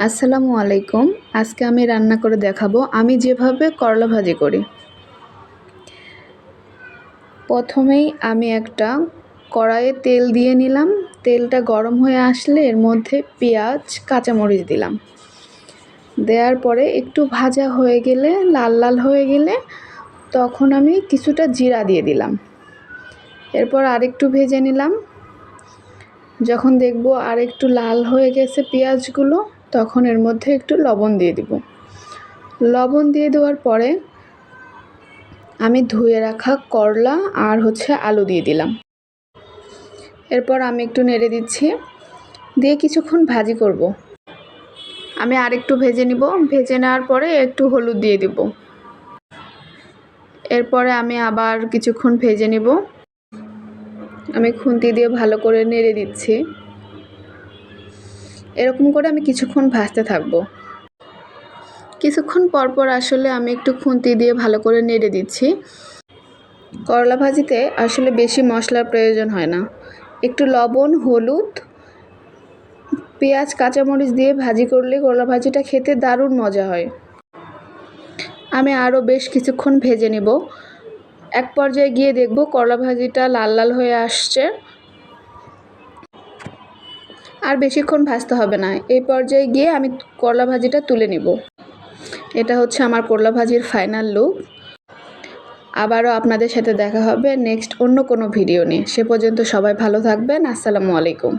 আসসালামু আলাইকুম। আজকে আমি রান্না করে দেখাবো আমি যেভাবে করলা ভাজি করি। প্রথমেই আমি একটা কড়াইয়ে তেল দিয়ে নিলাম। তেলটা গরম হয়ে আসলে এর মধ্যে পেঁয়াজ, কাঁচামরিচ দিলাম। দেওয়ার পরে একটু ভাজা হয়ে গেলে, লাল লাল হয়ে গেলে তখন আমি কিছুটা জিরা দিয়ে দিলাম। এরপর আরেকটু ভেজে নিলাম। যখন দেখব আরেকটু লাল হয়ে গেছে পেঁয়াজগুলো, তখন এর মধ্যে একটু লবণ দিয়ে দিব। লবণ দিয়ে দেওয়ার পরে আমি ধুয়ে রাখা করলা আর আলু দিয়ে দিলাম। এরপর আমি একটু নেড়ে দিচ্ছি, দিয়ে কিছুক্ষণ ভাজি করব। আমি আরেকটু ভেজে নিব। ভেজে নেওয়ার পরে একটু হলুদ দিয়ে দিব। এরপরে আমি আবার কিছুক্ষণ ভেজে নিব। আমি খুন্তি দিয়ে ভালো করে নেড়ে দিচ্ছি। এরকম করে আমি কিছুক্ষণ ভাজতে থাকবো। কিছুক্ষণ পরপর আসলে আমি একটু খুন্তি দিয়ে ভালো করে নেড়ে দিচ্ছি। করলা ভাজিতে আসলে বেশি মশলার প্রয়োজন হয় না। একটু লবণ, হলুদ, পেঁয়াজ, কাঁচামরিচ দিয়ে ভাজি করলে করলা ভাজিটা খেতে দারুণ মজা হয়। আমি আরও বেশ কিছুক্ষণ ভেজে নেব। এক পর্যায়ে গিয়ে দেখব করলা ভাজিটা লাল লাল হয়ে আসছে। আর বেশিক্ষণ ভাজতে হবে না। এই পর্যায়ে গিয়ে আমি করলা ভাজিটা তুলে নেব। এটা আমার করলা ভাজির ফাইনাল লুক। আবারও আপনাদের সাথে দেখা হবে নেক্সট অন্য কোনো ভিডিও নিয়ে। সে পর্যন্ত সবাই ভালো থাকবেন। আসসালামু আলাইকুম।